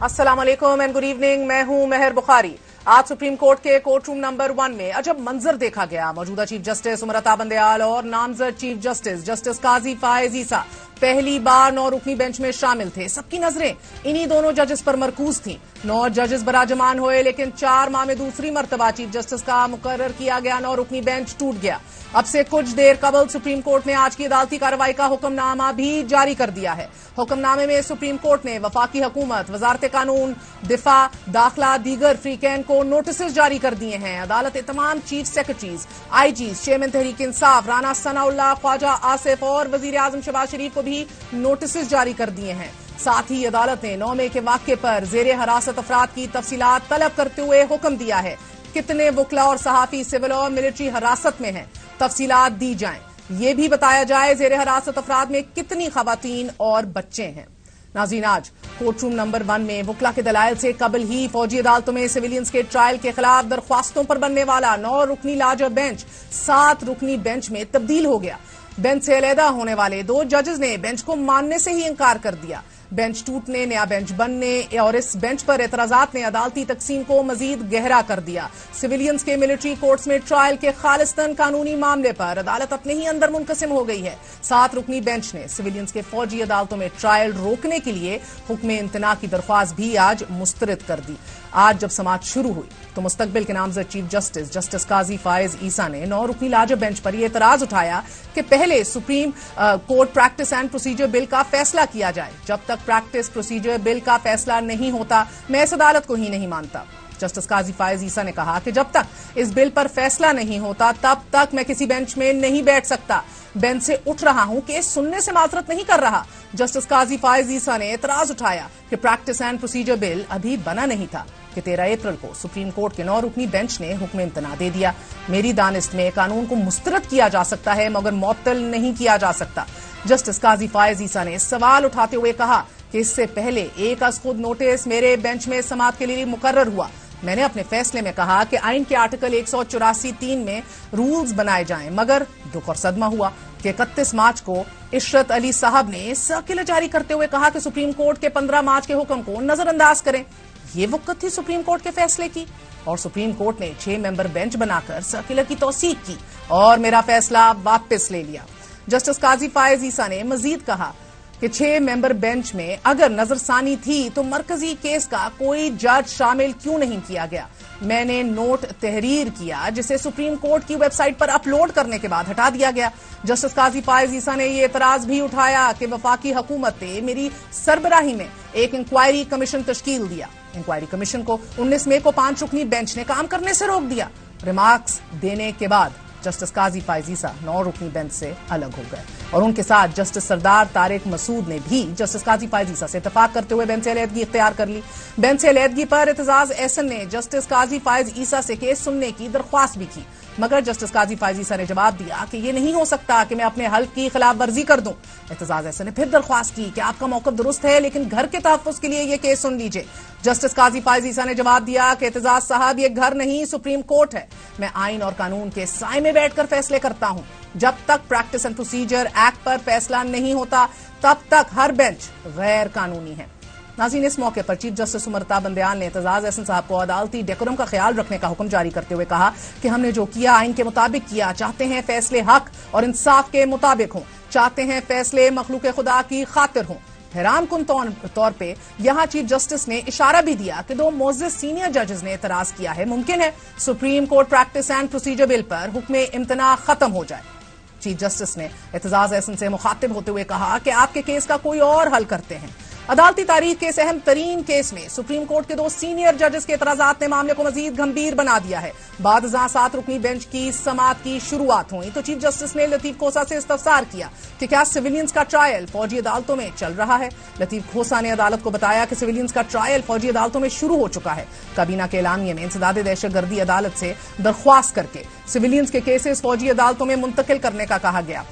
अस्सलाम वालेकुम and good evening. मैं हूं मेहर बुखारी। आज सुप्रीम कोर्ट के कोर्ट रूम नंबर 1 में अजब मंजर देखा गया। मौजूदा चीफ जस्टिस उमरता बंदयाल और नामजद चीफ जस्टिस काजी फायज ईसा पहली बार 9 रुकनी बेंच में शामिल थे। सबकी नजरें इन्हीं दोनों जजेस पर मरकूज थीं। 9 जजेस बराजमान हुए, लेकिन 4 माह में दूसरी मर्तबा चीफ जस्टिस का मुकर्रर किया गया 9 रुकनी बेंच टूट गया। अब से कुछ देर कबल सुप्रीम कोर्ट ने आज की अदालती कार्रवाई का हुक्मनामा भी जारी कर दिया है। हुक्मनामे में सुप्रीम कोर्ट ने वफाकी हुकूमत, वजारत कानून, दिफा, दाखिला, दीगर फ्रीकैन को नोटिस जारी कर दिए हैं। अदालत तमाम chief secretaries, IGs, chairman Tehreek Insaf Rana Sanaullah, Khwaja Asif और वजीर आजम शहबाज शरीफ को भी नोटिस जारी कर दिए हैं। साथ ही अदालत ने 9 मई के वाक़े पर जेर हिरासत अफराद की तफसीलात तलब करते हुए हुक्म दिया है। कितने वकला और सहाफी सिविल और मिलिट्री हिरासत में हैं, तफसीलात दी जाएं। ये भी बताया जाए जेर हिरासत अफराद में कितनी खवातीन और बच्चे हैं। नाज़रीन, आज कोर्ट रूम नंबर 1 में वकला के दलाइल से कबल ही फौजी अदालतों में सिविलियंस के ट्रायल के खिलाफ दरख्वास्तों पर बनने वाला 9 रुकनी लार्जर बेंच 7 रुकनी बेंच में तब्दील हो गया। बेंच से अलहदा होने वाले 2 जजेस ने बेंच को मानने से ही इंकार कर दिया। बेंच टूटने, नया बेंच बनने और इस बेंच पर एतराजात ने अदालती तकसीम को मजीद गहरा कर दिया। सिविलियंस के मिलिट्री कोर्ट्स में ट्रायल के खालिस्तन कानूनी मामले पर अदालत अपने ही अंदर मुनकसिम हो गई है। 7 रुकनी बेंच ने सिविलियंस के फौजी अदालतों में ट्रायल रोकने के लिए हुक्म इम्तना की दरख्वास्त भी आज मुस्तरद कर दी। आज जब समाअत शुरू हुई तो मुस्तकबिल के नामजद चीफ जस्टिस काजी फायज ईसा ने 9 रुकनी लार्जर बेंच पर यह एतराज उठाया कि पहले supreme court practice and procedure bill का फैसला किया जाए। जब तक प्रैक्टिस प्रोसीजर बिल का फैसला नहीं होता, मैं इस अदालत को ही नहीं मानता। जस्टिस काजी फायज ईसा ने कहा कि जब तक इस बिल पर फैसला नहीं होता तब तक मैं किसी बेंच में नहीं बैठ सकता। बेंच से उठ रहा हूं, केस सुनने से माजरत नहीं कर रहा। जस्टिस काजी फायज ईसा ने एतराज उठाया कि प्रैक्टिस एंड प्रोसीजर बिल अभी बना नहीं था कि 13 अप्रैल को सुप्रीम कोर्ट के 9 रुकनी बेंच ने हुक्म इम्तना दे दिया। मेरी दानिस्त में कानून को मुस्तरद किया जा सकता है मगर मुअत्तल नहीं किया जा सकता। जस्टिस काजी फायज ईसा ने सवाल उठाते हुए कहा कि इससे पहले एक अज खुद नोटिस मेरे बेंच में समाअत के लिए मुकर्रर हुआ। मैंने अपने फैसले में कहा कि आइन के आर्टिकल 184(3) में रूल्स बनाए जाएं, मगर दुख और सदमा हुआ कि 31 मार्च को इशरत अली साहब ने सर्कुलर जारी करते हुए कहा कि सुप्रीम कोर्ट के 15 मार्च के हुक्म को नजरअंदाज करें। ये वक्त थी सुप्रीम कोर्ट के फैसले की और सुप्रीम कोर्ट ने 6 मेंबर बेंच बनाकर सर्कुलर की तौसीक की और मेरा फैसला वापस ले लिया। जस्टिस काजी फायज ईसा ने मजीद कहा कि 6 मेंबर बेंच में अगर नजरसानी थी तो मरकजी केस का कोई जज शामिल क्यों नहीं किया गया। मैंने नोट तहरीर किया जिसे सुप्रीम कोर्ट की वेबसाइट पर अपलोड करने के बाद हटा दिया गया। जस्टिस काजी फायज ईसा ने यह एतराज भी उठाया कि वफाकी हुकूमत ने मेरी सरबराही में एक इंक्वायरी कमीशन तश्कील दिया। इंक्वायरी कमीशन को 19 मई को 5 रुकनी बेंच ने काम करने से रोक दिया। रिमार्क्स देने के बाद जस्टिस काजी फायज ईसा 9 रुकनी बेंच से अलग हो गए और उनके साथ जस्टिस सरदार तारिक मसूद ने भी जस्टिस काजी फायज ईसा से इत्तेफाक करते हुए बेंच से अलहदगी इख्तियार कर ली। बेंच से अलहदगी पर एतजाज एहसन ने जस्टिस काजी फायज ईसा से केस सुनने की दरख्वास्त भी की, मगर जस्टिस काजी फायज ईसा ने जवाब दिया कि यह नहीं हो सकता कि मैं अपने हल्फ की खिलाफ वर्जी कर दूं। एतजाज एहसन ने फिर दरख्वास्त की कि आपका मौक़िफ़ दुरुस्त है, लेकिन घर के तहफ़्फ़ुज़ के लिए यह केस सुन लीजिए। जस्टिस काजी फायज ईसा ने जवाब दिया कि एतजाज साहब, ये घर नहीं सुप्रीम कोर्ट है। मैं आइन और कानून के साए में बैठकर फैसले करता हूं। जब तक प्रैक्टिस एंड प्रोसीजर एक्ट पर फैसला नहीं होता तब तक हर बेंच गैर कानूनी है। नाज़रीन, इस मौके पर चीफ जस्टिस उमरता बंदयाल ने एतजाज एहसन साहब को अदालती डेकोरम का ख्याल रखने का हुक्म जारी करते हुए कहा कि हमने जो किया आइन के मुताबिक किया। चाहते हैं फैसले हक और इंसाफ के मुताबिक हों, चाहते हैं फैसले मखलूक खुदा की खातिर हों। हैरान कुन तौर पे यहां चीफ जस्टिस ने इशारा भी दिया कि 2 मोअज़्ज़ज़ सीनियर जजेस ने एतराज किया है। मुमकिन है supreme court practice and procedure bill पर हुक्म इम्तना खत्म हो जाए। चीफ जस्टिस ने एतजाज एहसन से मुखातिब होते हुए कहा कि आपके केस का कोई और हल करते हैं। अदालती तारीख के इस अहम तरीन केस में सुप्रीम कोर्ट के 2 सीनियर जजेस के एतराजात ने मामले को मजीद गंभीर बना दिया है। बाद 7 रुकनी बेंच की समाअत की शुरुआत हुई तो चीफ जस्टिस ने लतीफ खोसा से इस्तफसार किया कि क्या सिविलियंस का ट्रायल फौजी अदालतों में चल रहा है। लतीफ खोसा ने अदालत को बताया कि सिविलियंस का ट्रायल फौजी अदालतों में शुरू हो चुका है। काबीना के एलानिये में इंसदाद दहशतगर्दी अदालत से दरख्वास्त करके सिविलियंस के केसेस फौजी अदालतों में मुंतकिल करने का कहा गया।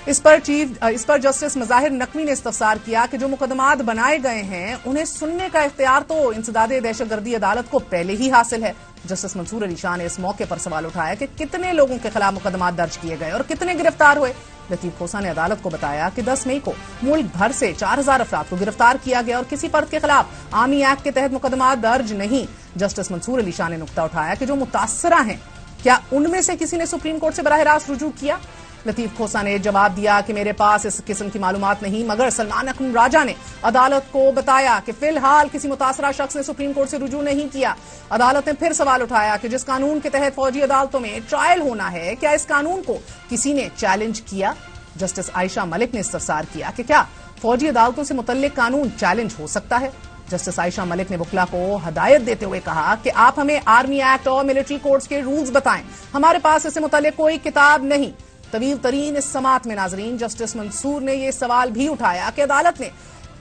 इस पर जस्टिस मज़ाहिर नकवी ने इस्तफसार किया कि जो मुकदमात बनाए गए हैं उन्हें सुनने का इख्तियार तो इंसदाद दहशतगर्दी अदालत को पहले ही हासिल है। जस्टिस मंसूर अली शाह ने इस मौके पर सवाल उठाया कि कितने लोगों के खिलाफ मुकदमात दर्ज किए गए और कितने गिरफ्तार हुए। लतीफ खोसा ने अदालत को बताया कि 10 मई को मुल्क भर से 4000 अफराद को गिरफ्तार किया गया और किसी फर्द के खिलाफ आर्मी एक्ट के तहत मुकदमा दर्ज नहीं। जस्टिस मंसूर अली शाह ने नुक्ता उठाया कि जो मुतासरा हैं, क्या उनमें से किसी ने सुप्रीम कोर्ट से बराह रास्त रुजू किया? लतीफ खोसा ने जवाब दिया कि मेरे पास इस किस्म की मालूमात नहीं, मगर सलमान अकरम राजा ने अदालत को बताया कि फिलहाल किसी मुतासरा शख्स ने सुप्रीम कोर्ट से रुजू नहीं किया। अदालत ने फिर सवाल उठाया कि जिस कानून के तहत फौजी अदालतों में ट्रायल होना है, क्या इस कानून को किसी ने चैलेंज किया? जस्टिस आयशा मलिक ने इस्तफसार किया कि क्या फौजी अदालतों से मुतल्लिक कानून चैलेंज हो सकता है। जस्टिस आयशा मलिक ने वकीला को हदायत देते हुए कहा कि आप हमें आर्मी एक्ट और मिलिट्री कोड्स के रूल्स बताएं, हमारे पास इससे मुतल्लिक कोई किताब नहीं। तवील तरीन इस समात में नाजरीन जस्टिस मंसूर ने यह सवाल भी उठाया कि अदालत ने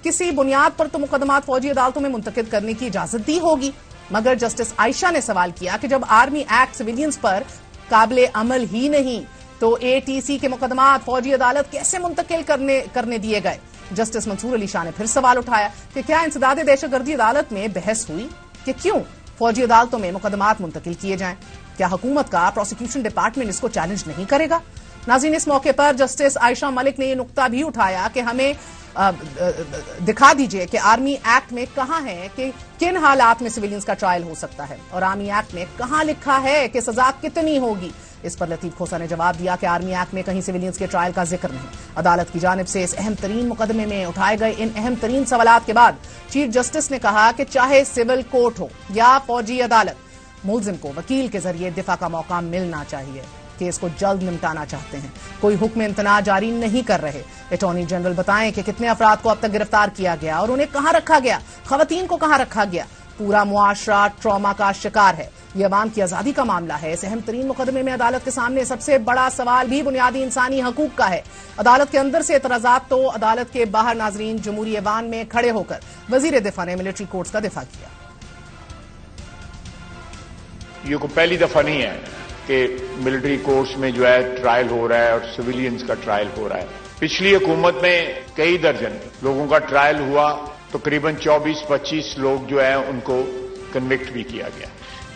किसी बुनियाद पर तो मुकदमात फौजी अदालतों में मुंतकिद करने की इजाजत दी होगी, मगर जस्टिस आयशा ने सवाल किया कि जब आर्मी एक्ट सिविलियंस पर काबिले अमल ही नहीं तो एटीसी के मुकदमात फौजी अदालत कैसे मुंतकिल करने दिए गए? जस्टिस मंसूर अली शाह ने फिर सवाल उठाया कि क्या इंसदाद दहशतगर्दी अदालत में बहस हुई कि क्यों फौजी अदालतों में मुकदमात मुंतकिल किए जाएं? क्या हुकूमत का प्रोसिक्यूशन डिपार्टमेंट इसको चैलेंज नहीं करेगा? नाज़रीन, इस मौके पर जस्टिस आयशा मलिक ने यह नुक्ता भी उठाया कि हमें दिखा दीजिए कि आर्मी एक्ट में कहां है कि किन हालात में सिविलियंस का ट्रायल हो सकता है और आर्मी एक्ट में कहां लिखा है कि सजा कितनी होगी। इस पर लतीफ खोसा ने जवाब दिया कि आर्मी एक्ट में कहीं सिविलियंस के ट्रायल का जिक्र नहीं। अदालत की जानिब से इस अहम तरीन मुकदमे में उठाए गए इन अहम तरीन सवालात के बाद चीफ जस्टिस ने कहा कि चाहे सिविल कोर्ट हो या फौजी अदालत, मुलजिम को वकील के जरिए दिफा का मौका मिलना चाहिए। केस को जल्द निपटाना चाहते हैं, कोई हुक्म इम्तना जारी नहीं कर रहे। अटॉर्नी जनरल बताएं कि कितने अफराद को अब तक गिरफ्तार किया गया और उन्हें कहां रखा गया, खवातीन को कहां रखा गया। पूरा मुआशरा ट्रॉमा का शिकार है। ये अवाम की आजादी का मामला है। इस अहम तरीन मुकदमे में अदालत के सामने सबसे बड़ा सवाल भी बुनियादी इंसानी हकूक का है। अदालत के अंदर से एतराजात तो अदालत के बाहर नाजरीन जमहूरी ऐवान में खड़े होकर वजीर दिफा ने मिलिट्री कोर्ट्स का दिफा किया। ये को पहली दफा नहीं है कि मिलिट्री कोर्ट्स में जो है ट्रायल हो रहा है और सिविलियंस का ट्रायल हो रहा है। पिछली हुकूमत में कई दर्जन लोगों का ट्रायल हुआ, तकरीबन 24-25 लोग जो है उनको कन्विक्ट भी किया गया।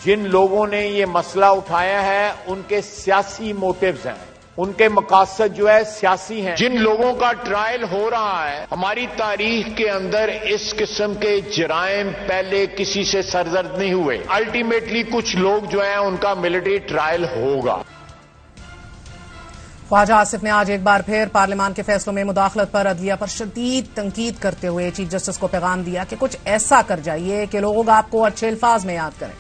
जिन लोगों ने ये मसला उठाया है उनके सियासी मोटिव्स हैं, उनके मकासद जो है सियासी हैं। जिन लोगों का ट्रायल हो रहा है, हमारी तारीख के अंदर इस किस्म के जराइम पहले किसी से सरजद नहीं हुए। अल्टीमेटली कुछ लोग जो है उनका मिलिट्री ट्रायल होगा। ख्वाजा आसिफ ने आज एक बार फिर पार्लियामान के फैसलों में मुदाखलत पर अदलिया पर शदीद तंकीद करते हुए चीफ जस्टिस को पैगाम दिया कि कुछ ऐसा कर जाइए कि लोग आपको अच्छे अल्फाज में याद करें।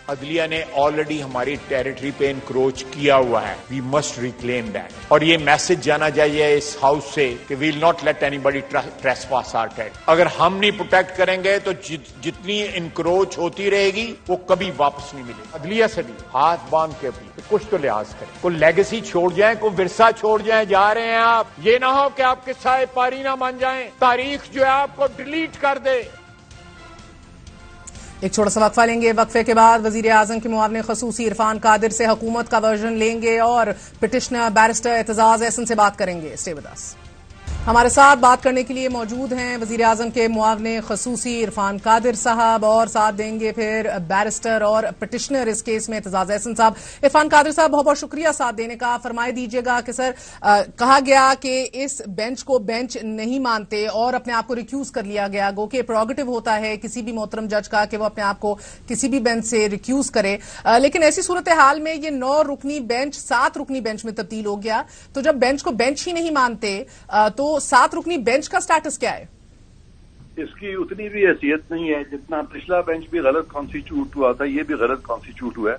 अदलिया ने ऑलरेडी हमारी टेरिटरी पे इंक्रोच किया हुआ है। We must reclaim that. और ये मैसेज जाना चाहिए इस हाउस से कि we will not let anybody trespass our territory. अगर हम नहीं प्रोटेक्ट करेंगे तो जितनी इंक्रोच होती रहेगी वो कभी वापस नहीं मिलेगी। अदलिया से भी हाथ बांध के भी कुछ तो लिहाज करें, कोई लेगेसी छोड़ जाए, कोई विरसा छोड़ जाए। जा रहे हैं आप, ये ना हो कि आपके साए पारी ना बन जाए, तारीख जो है आपको डिलीट कर दे। एक छोटा सा वक्फा लेंगे। वक्फे के बाद वजीर आजम के मुआवने खसूसी इरफान कादिर से हुकूमत का वर्जन लेंगे और पिटिशनर बैरिस्टर एतजाज एहसन से बात करेंगे। Stay with us. हमारे साथ बात करने के लिए मौजूद हैं वजीर आजम के मुआवने खसूसी इरफान कादिर साहब और साथ देंगे फिर बैरिस्टर और पिटिशनर इस केस में एतजाज एहसन साहब। इरफान कादिर साहब, बहुत बहुत शुक्रिया साथ देने का। फरमाए दीजिएगा कि सर कहा गया कि इस बेंच को बेंच नहीं मानते और अपने आप को रिक्यूज कर लिया गया। गो के प्रोगेटिव होता है किसी भी मोहतरम जज का कि वो अपने आप को किसी भी बेंच से रिक्यूज करे, लेकिन ऐसी सूरत हाल में ये 9 रुकनी बेंच 7 रुकनी बेंच में तब्दील हो गया। तो जब बेंच को बेंच ही नहीं मानते तो 7 रुकनी बेंच का स्टेटस क्या है? इसकी उतनी भी हैसियत नहीं है जितना पिछला बेंच भी गलत कॉन्स्टिट्यूट हुआ था, ये भी गलत कॉन्स्टिट्यूट हुआ है।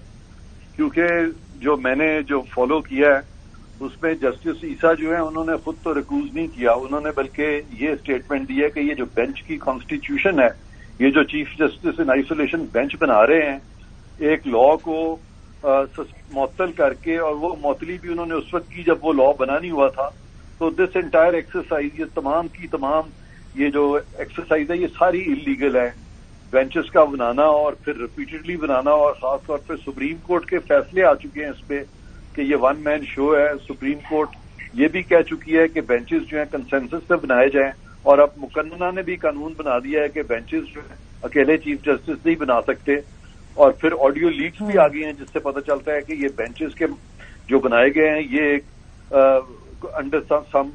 क्योंकि जो मैंने जो फॉलो किया है उसमें जस्टिस ईसा जो है उन्होंने खुद तो रिक्यूज नहीं किया, उन्होंने बल्कि ये स्टेटमेंट दिया कि ये जो बेंच की कॉन्स्टिट्यूशन है, ये जो chief justice in isolation bench बना रहे हैं, एक लॉ को मुअत्तल करके, और वो मुअत्तली भी उन्होंने उस वक्त की जब वो लॉ बना नहीं हुआ था। तो दिस एंटायर एक्सरसाइज, ये तमाम की तमाम ये जो एक्सरसाइज है ये सारी इलीगल है। बेंचेस का बनाना और फिर रिपीटेडली बनाना, और खासतौर पर सुप्रीम कोर्ट के फैसले आ चुके हैं इस पे कि ये वन मैन शो है। सुप्रीम कोर्ट ये भी कह चुकी है कि बेंचेस जो है कंसेंसस पे बनाए जाएं, और अब मुकन्ना ने भी कानून बना दिया है कि बेंचेस जो है अकेले चीफ जस्टिस नहीं बना सकते। और फिर ऑडियो लीक्स भी आ गई हैं जिससे पता चलता है कि ये बेंचेस के जो बनाए गए हैं ये एक अंडर सम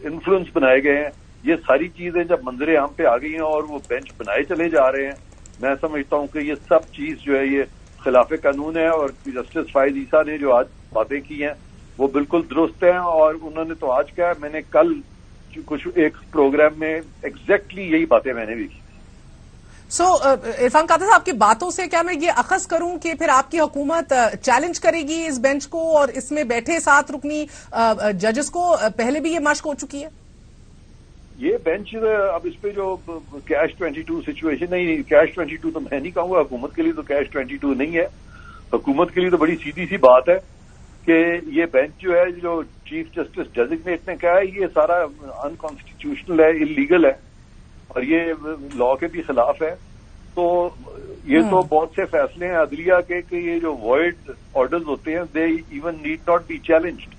इन्फ्लुएंस बनाए गए हैं। ये सारी चीजें जब मंजर आम पे आ गई हैं और वो बेंच बनाए चले जा रहे हैं, मैं समझता हूं कि ये सब चीज जो है ये खिलाफ कानून है। और जस्टिस फायज ईसा ने जो आज बातें की हैं वो बिल्कुल दुरुस्त हैं, और उन्होंने तो आज कहा, मैंने कल कुछ एक प्रोग्राम में एग्जैक्टली यही बातें मैंने भी की। इरफान कादिर साहब, आपकी बातों से क्या मैं ये अखज़ करूं कि फिर आपकी हुकूमत चैलेंज करेगी इस बेंच को, और इसमें बैठे 7 रुकनी जजेस को पहले भी ये मश्क हो चुकी है? ये बेंच अब इस पे जो कैश 22 सिचुएशन नहीं, कैश 22 तो मैं नहीं कहूंगा, हुकूमत के लिए तो कैश 22 नहीं है। हुकूमत के लिए तो बड़ी सीधी सी बात है कि ये बेंच जो है, जो चीफ जस्टिस डेजिग्नेट ने कहा है, ये सारा अनकॉन्स्टिट्यूशनल है, इलीगल है और ये लॉ के भी खिलाफ है। तो ये तो बहुत से फैसले हैं अदलिया के कि ये जो वॉइड ऑर्डर्स होते हैं, they even need not be challenged.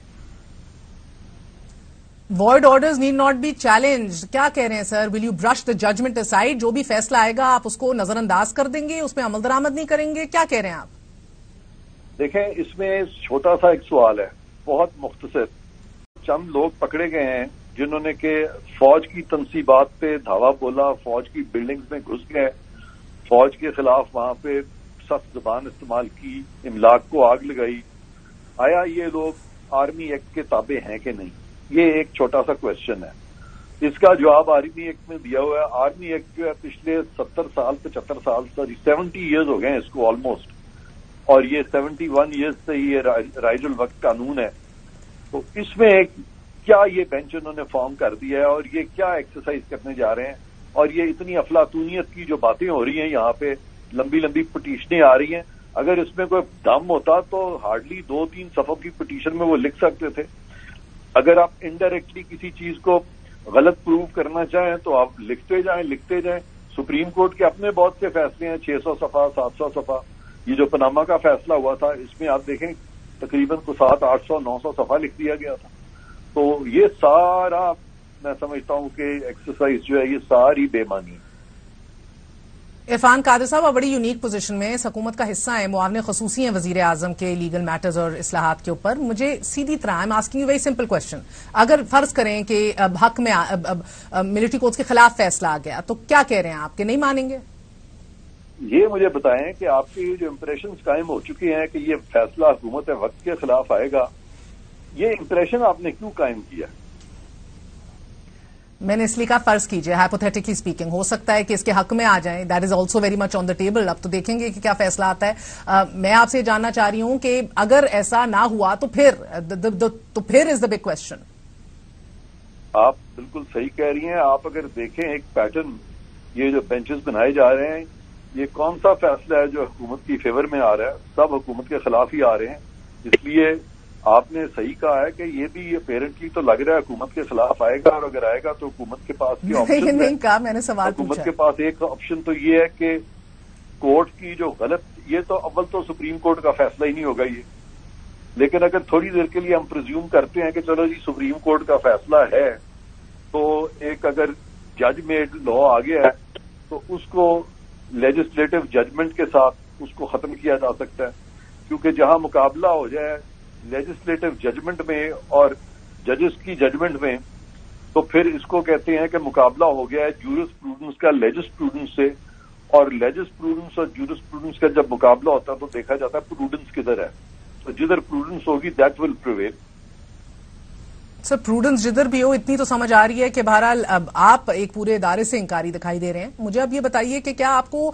Void orders need not be challenged, क्या कह रहे हैं sir? Will you brush the judgement aside? जो भी फैसला आएगा आप उसको नजरअंदाज कर देंगे, उसमें अमल दरामद नहीं करेंगे? क्या कह रहे हैं आप? देखें, इसमें छोटा सा एक सवाल है, बहुत मुख्तसर। चंद लोग पकड़े गए हैं जिन्होंने के फौज की तनसीबात पे धावा बोला, फौज की बिल्डिंग्स में घुस गए, फौज के खिलाफ वहां पे सख्त जुबान इस्तेमाल की, इमलाक को आग लगाई। आया ये लोग आर्मी एक्ट के ताबे हैं कि नहीं, ये एक छोटा सा क्वेश्चन है। इसका जवाब आर्मी एक्ट में दिया हुआ है। आर्मी एक्ट जो है पिछले 70 साल 75 साल 70 ईयर्स हो गए हैं इसको ऑलमोस्ट, और ये 71 ईयर्स से ये राइजुल वक्त कानून है। तो इसमें क्या ये बेंच उन्होंने फॉर्म कर दिया है और ये क्या एक्सरसाइज करने जा रहे हैं, और ये इतनी अफलातूनियत की जो बातें हो रही हैं यहाँ पे, लंबी लंबी पिटीशनें आ रही हैं। अगर इसमें कोई दम होता तो हार्डली 2-3 सफ़ों की पिटीशन में वो लिख सकते थे। अगर आप इनडायरेक्टली किसी चीज को गलत प्रूव करना चाहें तो आप लिखते जाएं। सुप्रीम कोर्ट के अपने बहुत से फैसले हैं, 600 सफ़ा 700 सफ़ा। ये जो पनामा का फैसला हुआ था, इसमें आप देखें तकरीबन को 700, 800, 900 सफ़ा लिख दिया गया था। तो ये सारा मैं समझता हूं कि एक्सरसाइज जो है ये सारी बेमानी है। इरफान कादिर साहब, बड़ी यूनिक पोजीशन में इस हुकूमत का हिस्सा है, मुआविन खसूसी हैं वजीर आजम के लीगल मैटर्स और इस्लाहात के ऊपर। मुझे सीधी तरह, I am asking you very simple question, अगर फर्ज करें कि अब हक में मिलिट्री कोर्ट्स के खिलाफ फैसला आ गया, तो क्या कह रहे हैं आप कि नहीं मानेंगे? ये मुझे बताएं कि आपकी जो इंप्रेशन कायम हो चुके हैं कि ये फैसला हुकूमत वक्त के खिलाफ आएगा, ये इंप्रेशन आपने क्यों कायम किया? मैंने इसलिए कहा, फर्ज कीजिए हाइपोथेटिकली स्पीकिंग, हो सकता है कि इसके हक में आ जाएं, that is also very much on the table. अब तो देखेंगे कि क्या फैसला आता है। मैं आपसे जानना चाह रही हूं कि अगर ऐसा ना हुआ तो फिर इज द बिग क्वेश्चन। आप बिल्कुल सही कह रही हैं। आप अगर देखें एक पैटर्न, ये जो बेंचेस बनाए जा रहे हैं, ये कौन सा फैसला है जो हुकूमत की फेवर में आ रहा है? सब हुकूमत के खिलाफ ही आ रहे हैं। इसलिए आपने सही कहा है कि ये भी अपेरेंटली तो लग रहा है हुकूमत के खिलाफ आएगा, और अगर आएगा तो हुकूमत के पास क्या ऑप्शन है? नहीं कहा, मैंने सवाल पूछा। हुकूमत के पास एक ऑप्शन तो ये है कि कोर्ट की जो गलत, ये तो अव्वल तो सुप्रीम कोर्ट का फैसला ही नहीं होगा ये, लेकिन अगर थोड़ी देर के लिए हम प्रिज्यूम करते हैं कि चलो जी सुप्रीम कोर्ट का फैसला है, तो एक अगर जज मेड लॉ आ गया है तो उसको लेजिस्लेटिव जजमेंट के साथ उसको खत्म किया जा सकता है। क्योंकि जहां मुकाबला हो जाए लेजिस्लेटिव जजमेंट में और जजेस की जजमेंट में, तो फिर इसको कहते हैं कि मुकाबला हो गया है जूरिस्प्रूडेंस का लेजिस्प्रूडेंस से, और लेजिस्प्रूडेंस और जूरिस्प्रूडेंस का जब मुकाबला होता है तो देखा जाता है प्रूडेंस किधर है। तो जिधर प्रूडेंस होगी that will prevail. Sir, prudence जिधर भी हो, इतनी तो समझ आ रही है कि बहरहाल अब आप एक पूरे इदारे से इंकारी दिखाई दे रहे हैं। मुझे अब ये बताइए कि क्या आपको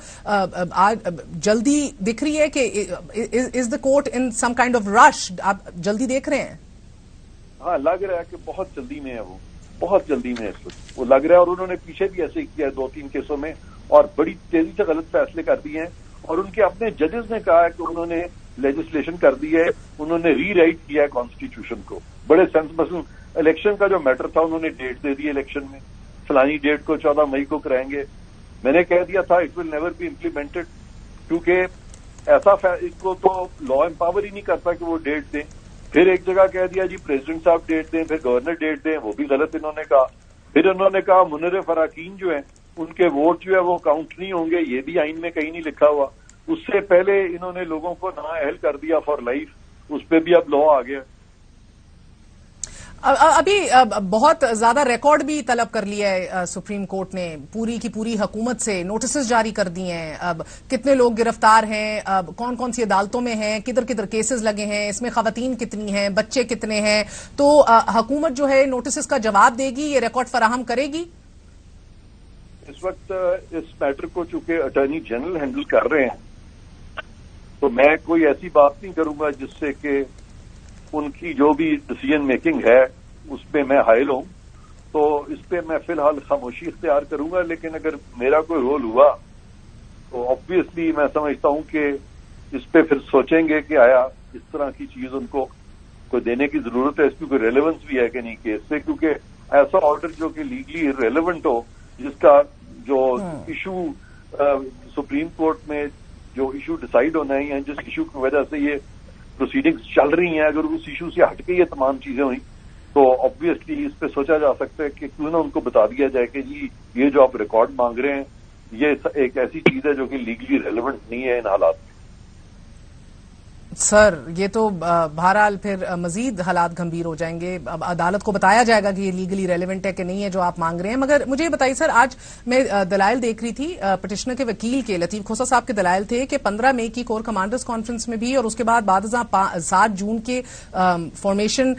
जल्दी दिख रही है कि is the court in some kind of rush? आप जल्दी देख रहे हैं? हाँ, लग रहा है कि बहुत जल्दी में है, वो बहुत जल्दी में है वो लग रहा है। और उन्होंने पीछे भी ऐसे किया है 2-3 केसों में, और बड़ी तेजी से गलत फैसले कर दिए हैं। और उनके अपने जजेस ने कहा है कि उन्होंने लेजिस्लेशन कर दी है, उन्होंने रीराइट किया है कॉन्स्टिट्यूशन को बड़े सेंस। मसलन इलेक्शन का जो मैटर था, उन्होंने डेट दे दी इलेक्शन में, फलानी डेट को 14 मई को कराएंगे। मैंने कह दिया था it will never be implemented, क्योंकि ऐसा इसको तो लॉ एम्पावर ही नहीं करता कि वो डेट दें। फिर एक जगह कह दिया जी प्रेसिडेंट साहब डेट दें, फिर गवर्नर डेट दें, वो भी गलत इन्होंने कहा। फिर उन्होंने कहा मुनर्रिफ अराकीन जो है उनके वोट जो है वो काउंट नहीं होंगे, ये भी आइन में कहीं नहीं लिखा हुआ। उससे पहले इन्होंने लोगों को नाअहल कर दिया फॉर लाइफ, उस पर भी अब लॉ आ गया। अभी बहुत ज्यादा रिकॉर्ड भी तलब कर लिया है सुप्रीम कोर्ट ने, पूरी की पूरी हुकूमत से नोटिस जारी कर दिए हैं। अब कितने लोग गिरफ्तार हैं, अब कौन कौन सी अदालतों में हैं, किधर किधर केसेस लगे हैं, इसमें खवातीन कितनी हैं, बच्चे कितने हैं, तो हुकूमत जो है नोटिस का जवाब देगी, ये रिकॉर्ड फराहम करेगी। इस वक्त इस मैटर को चूंकि अटॉर्नी जनरल हैंडल कर रहे हैं, तो मैं कोई ऐसी बात नहीं करूंगा जिससे कि उनकी जो भी डिसीजन मेकिंग है उसमें मैं हायल हूं। तो इस पे मैं फिलहाल खामोशी इख्तियार करूंगा, लेकिन अगर मेरा कोई रोल हुआ तो ऑब्वियसली मैं समझता हूं कि इस पे फिर सोचेंगे कि आया इस तरह की चीज उनको कोई देने की जरूरत है, इसकी कोई रेलेवेंस भी है कि नहीं केस से, क्योंकि ऐसा ऑर्डर जो कि लीगली रेलेवेंट हो, जिसका जो इशू सुप्रीम कोर्ट में जो इशू डिसाइड होना है या जिस इशू की वजह से ये प्रोसीडिंग्स चल रही हैं, अगर उस इशू से हटके ये तमाम चीजें हुई तो ऑब्वियसली इस पे सोचा जा सकता है कि क्यों ना उनको बता दिया जाए कि जी ये जो आप रिकॉर्ड मांग रहे हैं ये एक ऐसी चीज है जो कि लीगली रेलेवेंट नहीं है इन हालात में। सर ये तो बहरहाल फिर मजीद हालात गंभीर हो जाएंगे। अब अदालत को बताया जाएगा कि ये लीगली रेलेवेंट है कि नहीं है जो आप मांग रहे हैं। मगर मुझे ये बताइए सर, आज मैं दलाइल देख रही थी पिटिशनर के वकील के लतीफ खोसा साहब के दलाइल थे कि 15 मई की कोर कमांडर्स कॉन्फ्रेंस में भी और उसके बाद 7 जून के फॉर्मेशन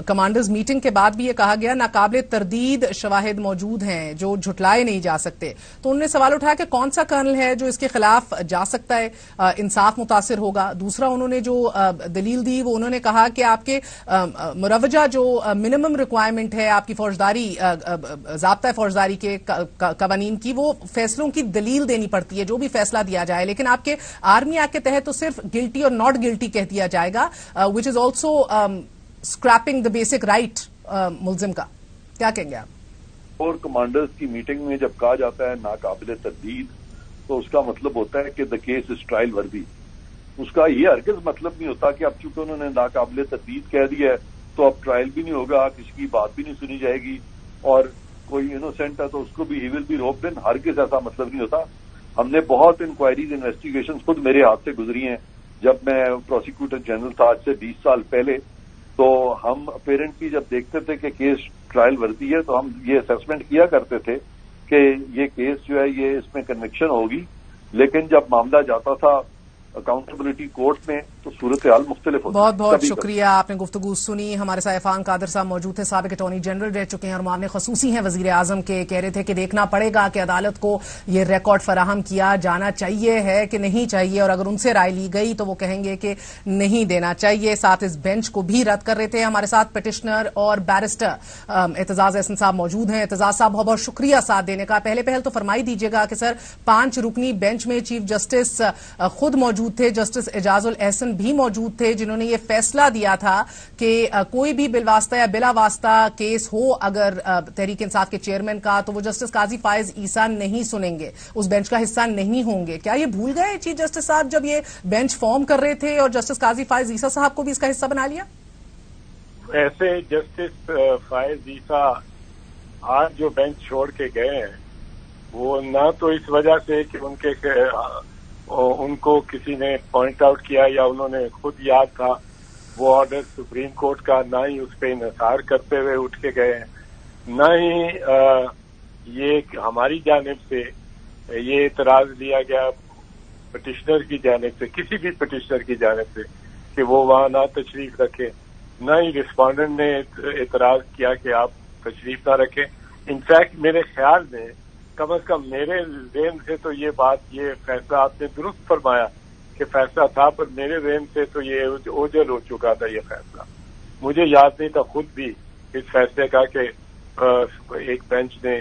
कमांडर्स मीटिंग के बाद भी ये कहा गया नाकाबिले तरदीद शवाहिद मौजूद हैं जो झुटलाए नहीं जा सकते। तो उन्होंने सवाल उठाया कि कौन सा कर्नल है जो इसके खिलाफ जा सकता है, इंसाफ मुतासिर होगा। दूसरा उन्होंने जो दलील दी वो उन्होंने कहा कि आपके मुरवजा जो मिनिमम रिक्वायरमेंट है आपकी फौजदारी ज़ाब्ता फौजदारी के कवानीन की, वो फैसलों की दलील देनी पड़ती है जो भी फैसला दिया जाए, लेकिन आपके आर्मी एक्ट के तहत तो सिर्फ गिल्टी और नॉट गिल्टी कह दिया जाएगा, which is also scrapping the basic right मुल्जिम का। क्या कहेंगे आप? और कमांडर्स की मीटिंग में जब कहा जाता है नाकाबिले तरदीद, तो उसका मतलब होता है कि द केस इज ट्रायल वर्दी। उसका ये हरगिज मतलब नहीं होता कि अब चूंकि उन्होंने नाकाबिले तरदीद कह दिया है तो अब ट्रायल भी नहीं होगा, किसी की बात भी नहीं सुनी जाएगी और कोई इनोसेंट है तो उसको भी ही विल बी रोप्ड इन। हरगिज ऐसा मतलब नहीं होता। हमने बहुत इंक्वायरीज इन्वेस्टिगेशन खुद मेरे हाथ से गुजरी हैं। जब मैं प्रोसिक्यूटर जनरल था आज से 20 साल पहले, तो हम अपेरेंटली जब देखते थे कि केस ट्रायल वर्दी है तो हम ये असेसमेंट किया करते थे कि ये केस जो है ये इसमें कन्विक्शन होगी, लेकिन जब मामला जाता था अकाउंटेबिलिटी कोर्ट में तो सूरत हाल मुख्तलिफ होती है। बहुत बहुत शुक्रिया, आपने गुफ्तगू सुनी। हमारे साथ इरफान कादर साहब मौजूद थे, साबिक अटॉर्नी जनरल रह चुके हैं और मामले खसूसी हैं वजीर आजम के। कह रहे थे कि देखना पड़ेगा कि अदालत को ये रिकॉर्ड फराहम किया जाना चाहिए है कि नहीं चाहिए, और अगर उनसे राय ली गई तो वो कहेंगे कि नहीं देना चाहिए। साथ इस बेंच को भी रद्द कर रहे थे। हमारे साथ पिटिशनर और बैरिस्टर एतजाज एहसन साहब मौजूद हैं। एतजाज साहब बहुत बहुत शुक्रिया साथ देने का। पहले पहल तो फरमाई दीजिएगा कि सर 5 रुकनी बेंच में चीफ जस्टिस खुद मौजूद थे, जस्टिस एजाजुल एहसन भी मौजूद थे, जिन्होंने ये फैसला दिया था कि कोई भी बिलवास्ता या बिला वास्ता केस हो अगर तहरीक इंसाफ के चेयरमैन का, तो वो जस्टिस काजी फायज ईसा नहीं सुनेंगे, उस बेंच का हिस्सा नहीं होंगे। क्या ये भूल गए चीफ जस्टिस साहब जब ये बेंच फॉर्म कर रहे थे और जस्टिस काजी फायज ईसा साहब को भी इसका हिस्सा बना लिया? ऐसे जस्टिस फायज ईसा आज जो बेंच छोड़ के गए हैं वो ना तो इस वजह से कि उनको किसी ने पॉइंट आउट किया या उन्होंने खुद याद था वो ऑर्डर सुप्रीम कोर्ट का, ना ही उस पर इंतजार करते हुए उठ के गए हैं, ना ही ये हमारी जानिब से ये इतराज लिया गया पिटिशनर की जानिब से, किसी भी पिटिशनर की जानिब से कि वो वहां ना तशरीफ रखे, ना ही रिस्पॉन्डेंट ने इतराज किया कि आप तशरीफ ना रखें। इनफैक्ट मेरे ख्याल में कम अज कम मेरे ज़हन से तो ये फैसला आपने दुरुस्त फरमाया कि फैसला था, पर मेरे ज़हन से तो ये ओझल हो चुका था ये फैसला। मुझे याद नहीं था खुद भी इस फैसले का कि एक बेंच ने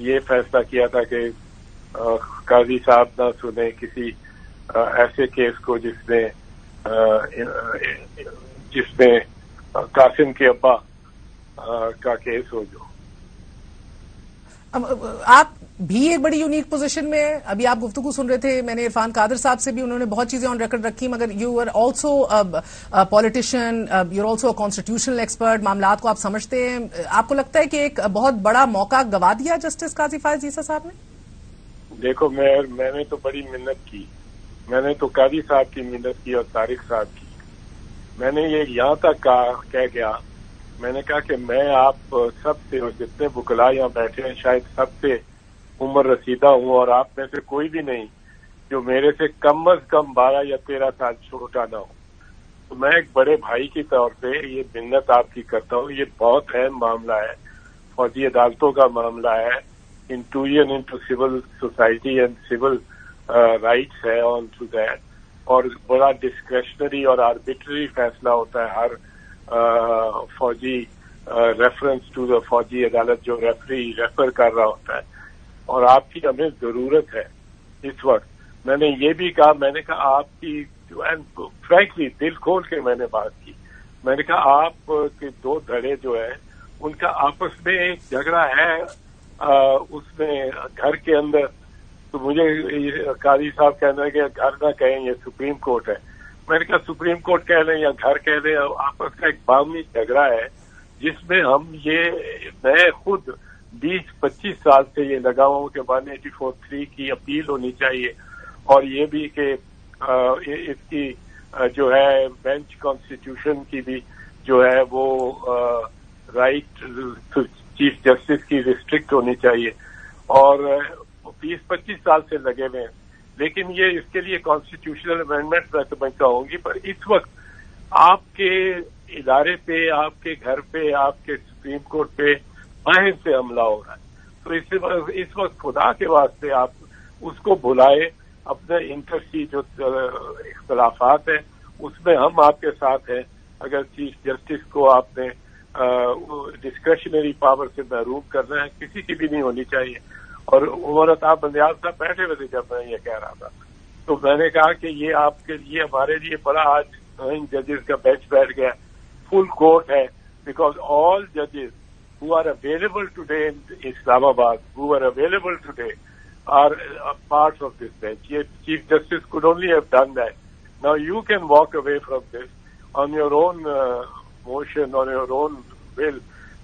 ये फैसला किया था कि काजी साहब ना सुने किसी ऐसे केस को जिसमें कासिम के अब्बा का केस हो। जो आप भी एक बड़ी यूनिक पोजीशन में है। अभी आप गुफ्तगू सुन रहे थे, मैंने इरफान कादर साहब से भी, उन्होंने बहुत चीजें ऑन रिकॉर्ड रखी, मगर you are also politician, you are also constitutional expert, मामलात को आप समझते हैं। आपको लगता है कि एक बहुत बड़ा मौका गवा दिया जस्टिस काजी फायज ईसा साहब ने? देखो मैंने तो बड़ी मिन्नत की, मैंने तो काजी साहब की मिन्नत की और तारिक साहब की। मैंने ये यहाँ तक कह गया میں نے کہا کہ میں آپ سب سے اور جتنے وکلا یہاں بیٹھے ہیں شاید سب سے عمر رسیدہ ہوں اور آپ میں سے کوئی بھی نہیں جو میرے سے کم از کم 12 یا 13 سال چھوٹا نہ ہو. تو میں ایک بڑے بھائی کی طور پہ یہ منت آپ کی کرتا ہوں. یہ بہت اہم معاملہ ہے, فوجی عدالتوں کا معاملہ ہے, intrusion into civil society and civil rights ہے آن ٹو دیٹ, اور بڑا ڈسکریشنری اور آربیٹری فیصلہ ہوتا ہے ہر فوجی ریفرنس ٹو دا فوجی عدالت جو ریفری ریفر کر رہا ہوتا ہے, اور آپ کی ہمیں ضرورت ہے اس وقت. میں نے یہ بھی کہا, میں نے کہا آپ کی فرینکلی دل کھول کے میں نے بات کی, میں نے کہا آپ کے 2 دھڑے جو ہیں ان کا آپس میں ایک جھگڑا ہے اس میں گھر کے اندر. تو مجھے قاضی صاحب کہنا ہے کہ گھر نہ کہیں یہ سپریم کورٹ ہے. میں نے کہا سپریم کورٹ کہہ لیں یا گھر کہہ لیں, آپس کا ایک باہمی جھگڑا ہے جس میں میں خود 20-25 سال سے یہ لگا ہوں کہ 184(3) کی اپیل ہونی چاہیے, اور یہ بھی کہ اس کی جو ہے بینچ کانسٹیٹیوشن کی بھی جو ہے وہ رائٹ چیف جسٹس کی ریسٹرکٹ ہونی چاہیے, اور 20-25 سال سے لگے ہوئے ہیں. لیکن یہ اس کے لیے کانسٹیٹیوشنل امینڈمنٹ میں کہوں گی, پر اس وقت آپ کے ادارے پہ, آپ کے گھر پہ, آپ کے سپریم کورٹ پہ باہر سے حملہ ہو رہا ہے. تو اس وقت خدا کے واسطے آپ اس کو بھلائے, اپنے انٹرسٹی جو اختلافات ہیں اس میں ہم آپ کے ساتھ ہیں. اگر چیف جسٹس کو آپ نے ڈسکریشنری پاور سے محروم کرنا ہے, کسی کی بھی نہیں ہونی چاہیے. اور عمر عطا بندیال صاحب بیٹھے ہوئے تھے جب میں یہ کہہ رہا تھا, تو میں نے کہا کہ یہ آپ کے لیے ہمارے لیے بڑا آج ججز کا بینچ بیٹھ گیا, فل کورٹ ہے, بیکاز آل ججز who are available today in Islamabad, who are available today, are parts of this bench. Chief Justice could only have done that. Now you can walk away from this on your own motion, on your own will.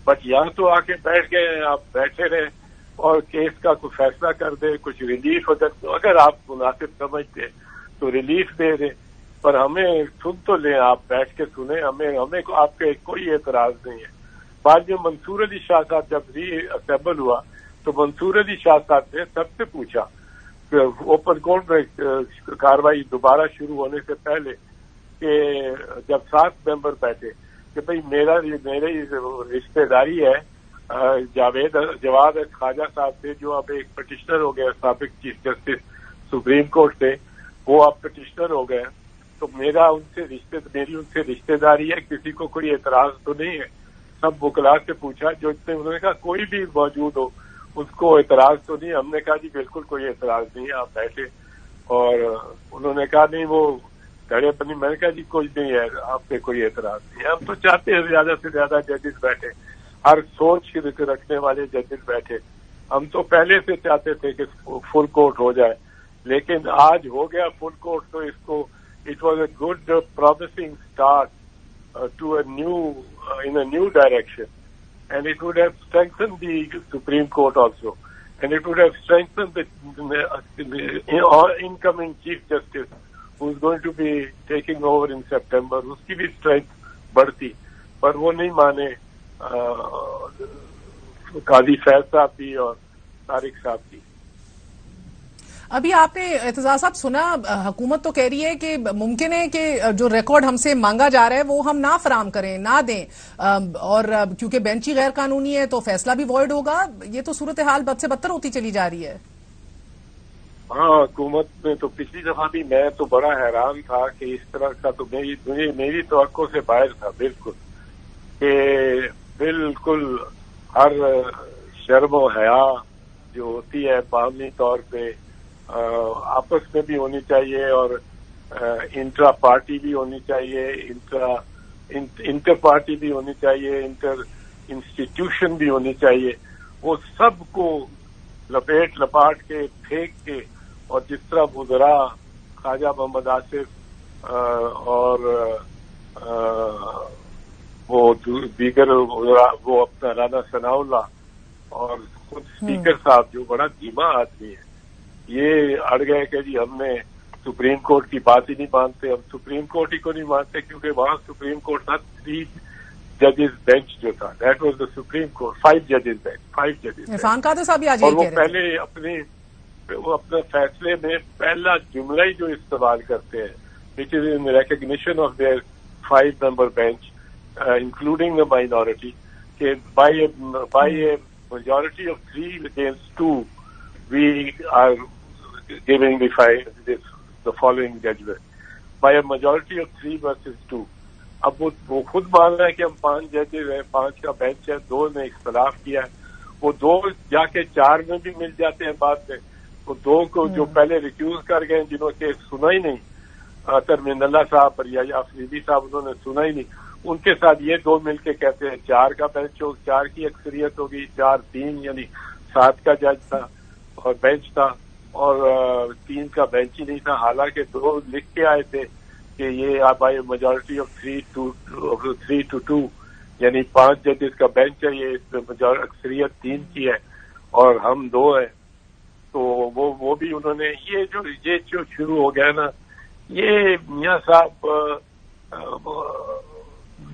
But یہاں تو آ کے بیٹھ گئے, آپ بیٹھے رہے اور case کا کوئی فیصلہ کر دے, کچھ ریلیف اگر آپ مناسب سمجھتے تو ریلیف دے دیں, پر ہمیں سن تو لیں, آپ بیٹھ کے سنیں, ہمیں آپ کے کوئی اعتراض نہیں ہے. بعد میں منصور علی شاہ صاحب جب ری اسمبل ہوا تو منصور علی شاہ صاحب نے سب سے پوچھا اوپن کورٹ میں کاروائی دوبارہ شروع ہونے سے پہلے کہ جب 7 ممبر بیٹھے کہ بھئی میری رشتہ داری ہے جواد خواجہ صاحب سے, جو اب ایک پٹیشنر ہو گئے, سابق چیف جسٹس سپریم کورٹ سے, وہ اب پٹیشنر ہو گئے. تو میری ان سے رشتہ داری ہے, کسی کو کوئی اعتراض تو نہیں ہے. سب وکلا سے پوچھا, جو انہوں نے کہا کوئی بھی موجود ہو اس کو اعتراض تو نہیں. ہم نے کہا جی بالکل کوئی اعتراض نہیں ہے, آپ بیٹھے. اور انہوں نے کہا نہیں وہ گھڑے پر نہیں. میں نے کہا جی کوئی نہیں ہے, آپ پہ کوئی اعتراض نہیں ہے. ہم تو چاہتے ہیں زیادہ سے زیادہ ججز بیٹھے, ہر سوچ رکھنے والے ججز بیٹھے. ہم تو پہلے سے چاہتے تھے کہ فل کورٹ ہو جائے, لیکن آج ہو گیا فل کورٹ, تو اس کو it was a good promising start to in a new direction, and it would have strengthened the Supreme Court also, and it would have strengthened the incoming Chief Justice who is going to be taking over in September. Uski bhi strength badhti, par wo nahi mane Qadi Faiz Sahab bhi aur Tariq Sahab bhi. ابھی آپ نے اعتزاز صاحب سنا, حکومت تو کہہ رہی ہے کہ ممکن ہے کہ جو ریکارڈ ہم سے مانگا جا رہا ہے وہ ہم نہ فراہم کریں, نہ دیں, اور کیونکہ بینچی غیر قانونی ہے تو فیصلہ بھی وائڈ ہوگا. یہ تو صورتحال بد سے بدتر ہوتی چلی جا رہی ہے. ہاں, حکومت میں تو پچھلی دفعہ بھی میں تو بڑا حیران تھا کہ اس طرح کا تو میری توقع سے باہر تھا بالکل, کہ بالکل ہر شرم و حیا جو ہوتی ہے باہمی طور پہ آپس میں بھی ہونی چاہیے, اور انٹرا پارٹی بھی ہونی چاہیے, انٹر پارٹی بھی ہونی چاہیے, انٹر انسٹیٹیوشن بھی ہونی چاہیے. وہ سب کو لپاٹ کے پھینک کے, اور جس طرح وزراء خواجہ محمد آصف اور وہ دیگر وزراء, وہ اپنا رانا ثناء اللہ اور خود اسپیکر صاحب جو بڑا دھیما آدمی ہے, یہ اڑ گئے کہ جی ہم نے سپریم کورٹ کی بات ہی نہیں مانتے. ہم سپریم کورٹ ہی کو نہیں مانتے کیونکہ وہاں سپریم کورٹ تھا जजेस बेंच जो था, that was the supreme court, 5 जजेस बेंच, 5 जजेस। इरफान कादिर साहब भी आज और यही वो कह रहे पहले अपने फैसले में पहला जुमला ही जो इस्तेमाल करते हैं, which is in recognition of their 5 member bench, including the minority, by a majority of 3 against 2, we are giving the following judgment. By a majority of 3 versus 2. अब वो खुद मान रहा है कि हम 5 जजेस हैं, 5 का बेंच है, 2 ने इख्तलाफ किया है, वो 2 जाके 4 में भी मिल जाते हैं बाद में। वो 2 को जो पहले रिक्यूज कर गए, जिन्होंने सुना ही नहीं, तरमीनुल्लाह साहब और या अफरीदी साहब, उन्होंने सुना ही नहीं, उनके साथ ये 2 मिलके कहते हैं 4 का बेंच हो, 4 की अक्सरियत होगी, 4-3 यानी 7 का जज था और बेंच था, और 3 का बेंच ही नहीं था। हालांकि 2 लिख के आए थे कि ये बाय मेजॉरिटी ऑफ 3 to 2 यानी 5 जजेस का बेंच है, ये अक्सरियत 3 की है और हम 2 हैं। तो वो भी उन्होंने ये जो शुरू हो गया ना, ये मियां साहब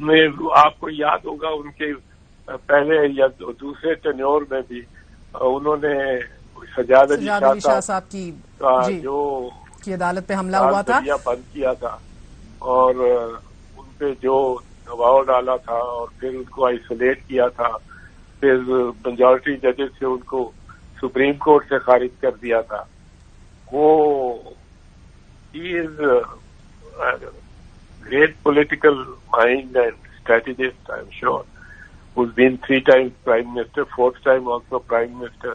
में आपको याद होगा उनके पहले या दूसरे टेन्योर में भी उन्होंने सजाद अली शाह साहब की जो की अदालत पे हमला हुआ था, बंद किया था और उन पे जो दबाव डाला था और फिर उनको आइसोलेट किया था, फिर मेजॉरिटी जजेस से उनको सुप्रीम कोर्ट से खारिज कर दिया था। वो he is a great political mind and strategist, I'm sure, who's been 3 times Prime Minister, 4th time also Prime Minister,